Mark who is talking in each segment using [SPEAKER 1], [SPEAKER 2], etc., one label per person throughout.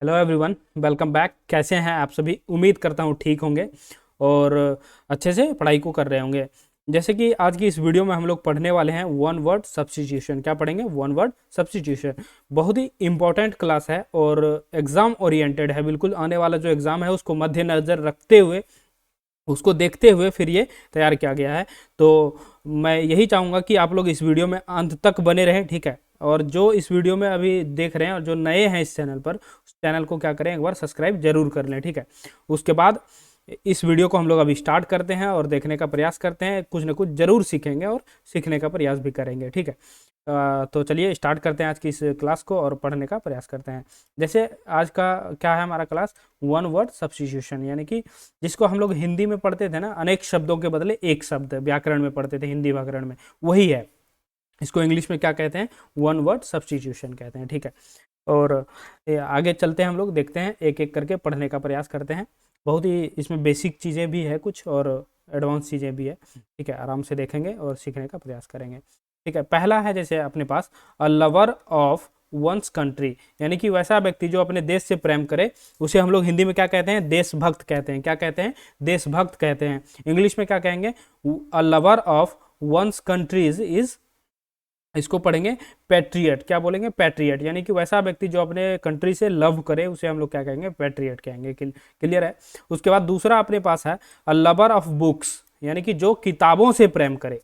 [SPEAKER 1] Hello everyone, welcome back. कैसे हैं आप सभी? उम्मीद करता हूँ ठीक होंगे और अच्छे से पढ़ाई को कर रहे होंगे। जैसे कि आज की इस वीडियो में हम लोग पढ़ने वाले हैं वन वर्ड सब्स्टिट्यूशन। क्या पढ़ेंगे? One word substitution. बहुत ही इंपॉर्टेंट क्लास है और एग्जाम ओरिएंटेड है। बिल्कुल आने वाला जो एग्जाम है उसको मद्देनजर रखते हुए, उसको देखते हुए फिर ये तैयार किया गया है। तो मैं यही चाहूँगा कि आप लोग इस वीडियो में अंत तक बने रहें, ठीक है। और जो इस वीडियो में अभी देख रहे हैं और जो नए हैं इस चैनल पर, उस चैनल को क्या करें, एक बार सब्सक्राइब जरूर कर लें, ठीक है। उसके बाद इस वीडियो को हम लोग अभी स्टार्ट करते हैं और देखने का प्रयास करते हैं। कुछ ना कुछ जरूर सीखेंगे और सीखने का प्रयास भी करेंगे, ठीक है। तो चलिए स्टार्ट करते हैं आज की इस क्लास को और पढ़ने का प्रयास करते हैं। जैसे आज का क्या है हमारा क्लास? वन वर्ड सब्स्टिट्यूशन, यानी कि जिसको हम लोग हिंदी में पढ़ते थे ना, अनेक शब्दों के बदले एक शब्द व्याकरण में पढ़ते थे, हिंदी व्याकरण में, वही है। इसको इंग्लिश में क्या कहते हैं? वन वर्ड सब्स्टिट्यूशन कहते हैं, ठीक है। और आगे चलते हैं, हम लोग देखते हैं, एक एक करके पढ़ने का प्रयास करते हैं। बहुत ही इसमें बेसिक चीज़ें भी है कुछ और एडवांस चीज़ें भी है, ठीक है। आराम से देखेंगे और सीखने का प्रयास करेंगे, ठीक है। पहला है जैसे अपने पास a lover of one's country, यानी कि वैसा व्यक्ति जो अपने देश से प्रेम करे, उसे हम लोग हिंदी में क्या कहते हैं? देशभक्त कहते हैं। क्या कहते हैं? देशभक्त कहते हैं। इंग्लिश में क्या कहेंगे? A lover of one's countries is, इसको पढ़ेंगे पैट्रियट। क्या बोलेंगे? पैट्रियट, यानी कि वैसा व्यक्ति जो अपने कंट्री से लव करे, उसे हम लोग क्या कहेंगे? पैट्रियट कहेंगे। क्लियर है? उसके बाद दूसरा अपने पास है अ लवर ऑफ बुक्स, यानी कि जो किताबों से प्रेम करे,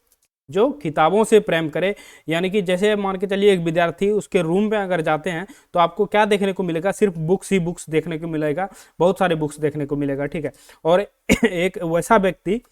[SPEAKER 1] जो किताबों से प्रेम करे। यानी कि जैसे मान के चलिए एक विद्यार्थी उसके रूम में अगर जाते हैं तो आपको क्या देखने को मिलेगा? सिर्फ बुक्स ही बुक्स देखने को मिलेगा, बहुत सारे बुक्स देखने को मिलेगा, ठीक है। और एक वैसा व्यक्ति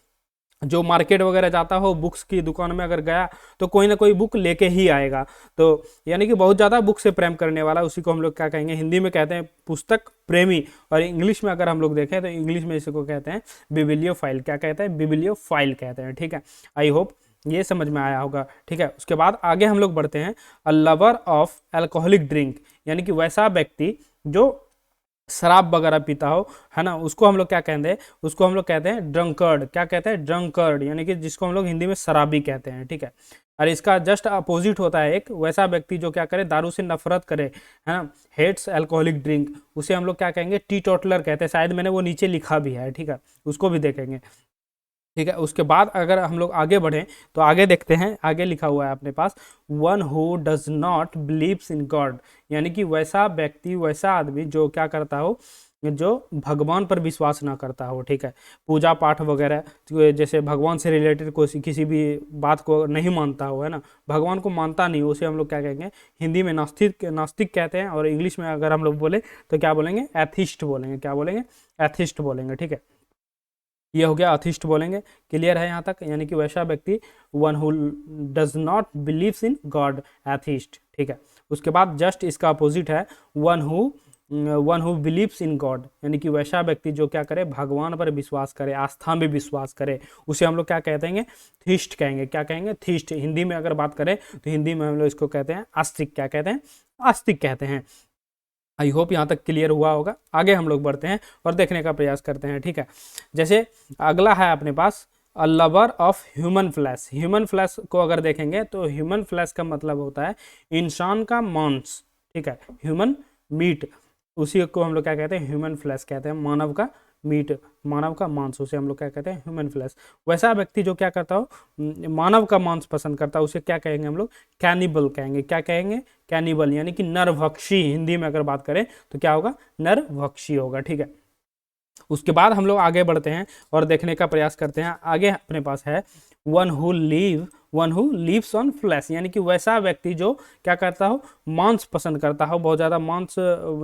[SPEAKER 1] जो मार्केट वगैरह जाता हो, बुक्स की दुकान में अगर गया तो कोई ना कोई बुक लेके ही आएगा। तो यानी कि बहुत ज़्यादा बुक से प्रेम करने वाला, उसी को हम लोग क्या कहेंगे? हिंदी में कहते हैं पुस्तक प्रेमी। और इंग्लिश में अगर हम लोग देखें तो इंग्लिश में इसको कहते हैं बिबिलियोफाइल। क्या कहते हैं? बिबिलियोफाइल कहते हैं, ठीक है। आई होप ये समझ में आया होगा, ठीक है। उसके बाद आगे हम लोग बढ़ते हैं a lover of alcoholic drink, यानी कि वैसा व्यक्ति जो शराब वगैरह पीता हो, है ना, उसको हम लोग क्या कहते हैं? उसको हम लोग कहते हैं ड्रंकर्ड। क्या कहते हैं? ड्रंकर्ड, यानी कि जिसको हम लोग हिंदी में शराबी कहते हैं, ठीक है। और इसका जस्ट अपोजिट होता है एक वैसा व्यक्ति जो क्या करे? दारू से नफरत करे, है ना, हेट्स अल्कोहलिक ड्रिंक, उसे हम लोग क्या कहेंगे? टी टोटलर कहते हैं। शायद मैंने वो नीचे लिखा भी है, ठीक है, उसको भी देखेंगे, ठीक है। उसके बाद अगर हम लोग आगे बढ़ें तो आगे देखते हैं, आगे लिखा हुआ है अपने पास one who does not believes in God, यानी कि वैसा व्यक्ति, वैसा आदमी जो क्या करता हो? जो भगवान पर विश्वास ना करता हो, ठीक है। पूजा पाठ वगैरह, तो जैसे भगवान से रिलेटेड कोई किसी भी बात को नहीं मानता हो, है ना, भगवान को मानता नहीं हो, उसे हम लोग क्या कहेंगे? हिंदी में नास्तिक, नास्तिक कहते हैं। और इंग्लिश में अगर हम लोग बोले तो क्या बोलेंगे? एथिस्ट बोलेंगे। क्या बोलेंगे? एथिस्ट बोलेंगे, ठीक है। ये हो गया अथिस्ट बोलेंगे। क्लियर है यहाँ तक? यानी कि वैसा व्यक्ति one who does not believes in God, atheist, ठीक है। उसके बाद जस्ट इसका अपोजिट है one who believes in God, यानी कि वैसा व्यक्ति जो क्या करे? भगवान पर विश्वास करे, आस्था में विश्वास करे, उसे हम लोग क्या कहते हैं? थीस्ट कहेंगे। क्या कहेंगे? थीस्ट। हिंदी में अगर बात करें तो हिंदी में हम लोग इसको कहते हैं आस्तिक। क्या कहते हैं? आस्तिक कहते हैं। आई होप यहाँ तक क्लियर हुआ होगा। आगे हम लोग बढ़ते हैं और देखने का प्रयास करते हैं, ठीक है। जैसे अगला है अपने पास a lover of human flesh. Human flesh को अगर देखेंगे तो ह्यूमन फ्लैश का मतलब होता है इंसान का मांस, ठीक है, ह्यूमन मीट। उसी को हम लोग क्या कहते हैं? ह्यूमन फ्लैश कहते हैं। मानव का मीट, मानव का मांस, उसे हम लोग क्या कहते हैं? Human flesh. वैसा व्यक्ति जो क्या करता हो? मानव का मांस पसंद करता है, उसे क्या कहेंगे हम लोग? कैनिबल कहेंगे। क्या कहेंगे? कैनिबल, यानी कि नरभक्षी। हिंदी में अगर बात करें तो क्या होगा? नरभक्षी होगा, ठीक है। उसके बाद हम लोग आगे बढ़ते हैं और देखने का प्रयास करते हैं। आगे अपने पास है one who lives on flesh, यानी कि वैसा व्यक्ति जो क्या करता हो? मांस पसंद करता हो, बहुत ज़्यादा मांस,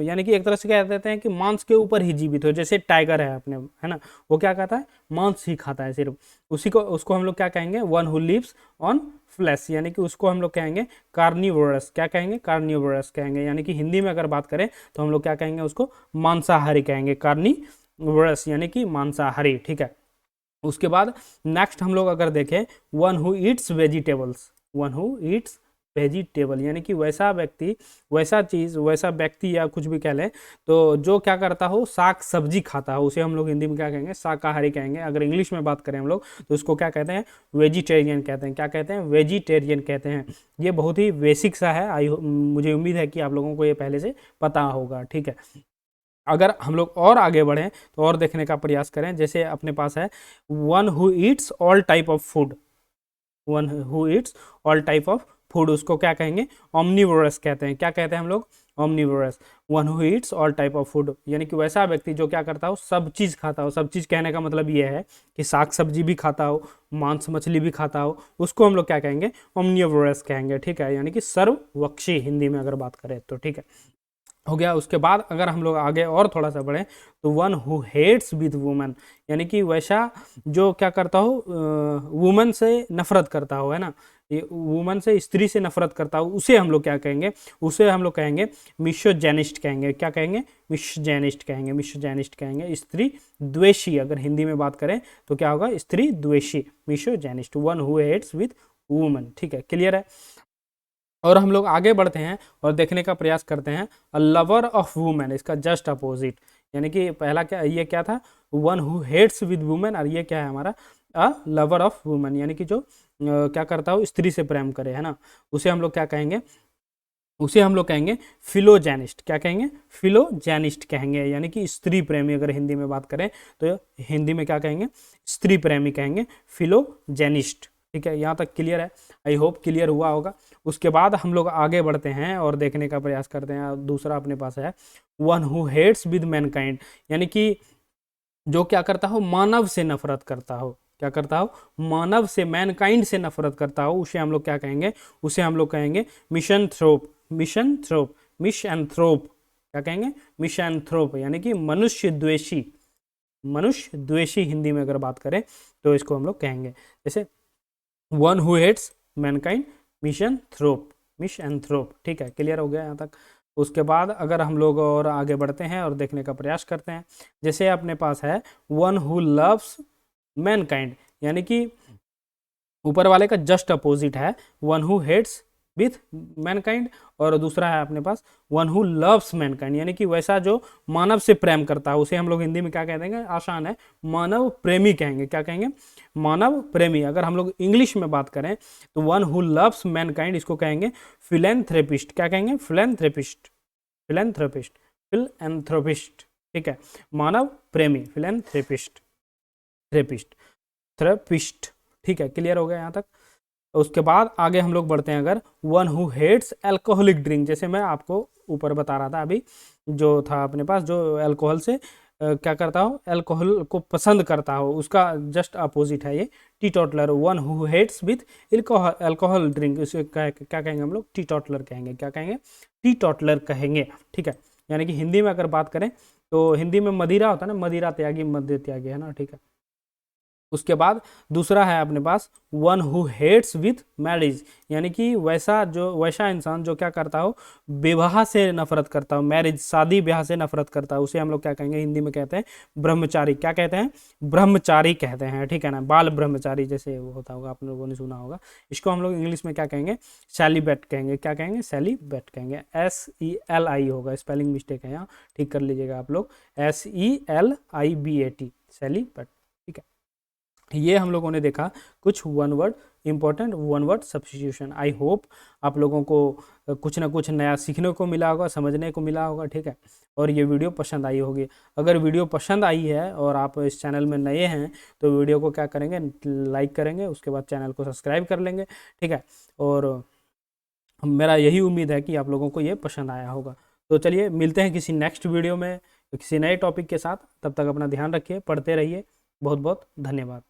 [SPEAKER 1] यानी कि एक तरह से कह देते हैं कि मांस के ऊपर ही जीवित हो। जैसे टाइगर है अपने, है ना, वो क्या कहता है? मांस ही खाता है सिर्फ। उसी को, उसको हम लोग क्या कहेंगे? One who lives on flesh, यानी कि उसको हम लोग कहेंगे कार्निवोरस। क्या कहेंगे? कार्निवोरस कहेंगे। यानी कि हिंदी में अगर बात करें तो हम लोग क्या कहेंगे? उसको मांसाहारी कहेंगे। कार्निवोरस यानी कि मांसाहारी, ठीक है। उसके बाद नेक्स्ट हम लोग अगर देखें one who Yeats vegetables, one who Yeats vegetable, यानी कि वैसा व्यक्ति, वैसा चीज़, वैसा व्यक्ति या कुछ भी कह लें, तो जो क्या करता हो? साग सब्जी खाता हो, उसे हम लोग हिंदी में क्या कहेंगे? शाकाहारी कहेंगे। अगर इंग्लिश में बात करें हम लोग तो उसको क्या कहते हैं? वेजिटेरियन कहते हैं। क्या कहते हैं? वेजिटेरियन कहते हैं। ये बहुत ही बेसिक सा है। मुझे उम्मीद है कि आप लोगों को ये पहले से पता होगा, ठीक है। अगर हम लोग और आगे बढ़ें तो और देखने का प्रयास करें, जैसे अपने पास है one who Yeats all type of food, one who Yeats all type of food, उसको क्या कहेंगे, ओमनिवोरस कहते हैं। क्या कहते हैं हम लोग, omnivorous. One who Yeats all type of food यानी कि वैसा व्यक्ति जो क्या करता हो, सब चीज़ खाता हो। सब चीज़ कहने का मतलब ये है कि साग सब्जी भी खाता हो, मांस मछली भी खाता हो, उसको हम लोग क्या कहेंगे, ओमनिवोरस कहेंगे। ठीक है, यानी कि सर्वभक्षी हिंदी में अगर बात करें तो। ठीक है, हो गया। उसके बाद अगर हम लोग आगे और थोड़ा सा बढ़ें तो one who hates with woman, यानी कि वैसा जो क्या करता हो, वुमन से नफरत करता हो, है ना, ये वुमन से, स्त्री से नफरत करता हो, उसे हम लोग क्या कहेंगे, उसे हम लोग कहेंगे मिसोजेनिस्ट कहेंगे। क्या कहेंगे, मिसोजेनिस्ट कहेंगे, मिसोजेनिस्ट कहेंगे, स्त्री द्वेषी। अगर हिंदी में बात करें तो क्या होगा, स्त्री द्वेषी, misogynist, one who hates with woman. ठीक है, क्लियर है। और हम लोग आगे बढ़ते हैं और देखने का प्रयास करते हैं अ लवर ऑफ वुमेन, इसका जस्ट अपोजिट। यानी कि पहला क्या, ये क्या था, one who hates with women, और ये क्या है हमारा, अ लवर ऑफ वुमेन, यानी कि जो क्या करता हो, स्त्री से प्रेम करे, है ना, उसे हम लोग क्या कहेंगे, उसे हम लोग कहेंगे फिलोजेनिस्ट। क्या कहेंगे, फिलोजेनिस्ट कहेंगे, यानी कि स्त्री प्रेमी। अगर हिंदी में बात करें तो हिंदी में क्या कहेंगे, स्त्री प्रेमी कहेंगे, फिलोजेनिस्ट। ठीक है, यहाँ तक क्लियर है, आई होप क्लियर हुआ होगा। उसके बाद हम लोग आगे बढ़ते हैं और देखने का प्रयास करते हैं। दूसरा अपने पास है one who hates with mankind, यानी कि जो क्या करता हो, मानव से नफरत करता हो। क्या करता हो, मानव से, मैनकाइंड से नफरत करता हो, उसे हम लोग क्या कहेंगे, उसे हम लोग कहेंगे मिशनथ्रोप, मिशनथ्रोप, मिशएंथ्रोप। क्या कहेंगे, मिशएंथ्रोप, यानी कि मनुष्य द्वेषी, मनुष्य द्वेषी हिंदी में अगर बात करें तो इसको हम लोग कहेंगे। जैसे वन हु हेट्स मैनकाइंड, मिशनथ्रोप, मिशएंथ्रोप। ठीक है, क्लियर हो गया यहाँ तक। उसके बाद अगर हम लोग और आगे बढ़ते हैं और देखने का प्रयास करते हैं, जैसे अपने पास है वन हु लव्स मैनकाइंड, यानी कि ऊपर वाले का जस्ट अपोजिट है one who hates with mankind, और दूसरा है अपने पास वन हु लव्स मैनकाइंड, यानी कि वैसा जो मानव से प्रेम करता है, उसे हम लोग हिंदी में क्या कह देंगे, आसान है, मानव प्रेमी कहेंगे। क्या कहेंगे, मानव प्रेमी। अगर हम लोग इंग्लिश में बात करें तो वन हु लव्स मैनकाइंड, इसको कहेंगे फिलैंथ्रोपिस्ट। क्या कहेंगे, फिलैंथ्रोपिस्ट, फिलैंथ्रोपिस्ट, फिलैंथ्रोपिस्ट। ठीक है, मानव प्रेमी, फिलैंथ्रोपिस्ट, थेरेपिस्ट, थेरेपिस्ट। ठीक है, क्लियर हो गया यहाँ तक। उसके बाद आगे हम लोग बढ़ते हैं, अगर one who hates alcoholic drink, जैसे मैं आपको ऊपर बता रहा था अभी, जो था अपने पास, जो अल्कोहल से क्या करता हो, अल्कोहल को पसंद करता हो, उसका जस्ट अपोजिट है ये teetotaller. One who hates with alcohol drink, उसे क्या कहेंगे हम लोग, टीटोटलर कहेंगे। क्या कहेंगे, टीटोटलर कहेंगे। ठीक है, यानी कि हिंदी में अगर बात करें तो हिंदी में मदिरा होता है ना, मदिरा त्यागी, मद्य त्यागी, है ना। ठीक है, उसके बाद दूसरा है अपने पास one who hates with marriage, यानी कि वैसा इंसान जो क्या करता हो, विवाह से नफरत करता हो, मैरिज, शादी ब्याह से नफरत करता है, उसे हम लोग क्या कहेंगे, हिंदी में कहते हैं ब्रह्मचारी। क्या कहते हैं, ब्रह्मचारी कहते हैं। ठीक है ना, बाल ब्रह्मचारी जैसे वो होता होगा, आप लोगों ने सुना होगा। इसको हम लोग इंग्लिश में क्या कहेंगे, सेलिबेट कहेंगे। क्या कहेंगे, सेलिबेट कहेंगे, SELI होगा, स्पेलिंग मिस्टेक है यहाँ, ठीक कर लीजिएगा आप लोग, SELIBAT, सेलिबेट। ठीक है, ये हम लोगों ने देखा कुछ one word important one word substitution. I hope आप लोगों को कुछ ना कुछ नया सीखने को मिला होगा, समझने को मिला होगा। ठीक है, और ये वीडियो पसंद आई होगी। अगर वीडियो पसंद आई है और आप इस चैनल में नए हैं तो वीडियो को क्या करेंगे, लाइक करेंगे, उसके बाद चैनल को सब्सक्राइब कर लेंगे। ठीक है, और मेरा यही उम्मीद है कि आप लोगों को ये पसंद आया होगा। तो चलिए मिलते हैं किसी नेक्स्ट वीडियो में किसी नए टॉपिक के साथ। तब तक अपना ध्यान रखिए, पढ़ते रहिए। बहुत बहुत धन्यवाद।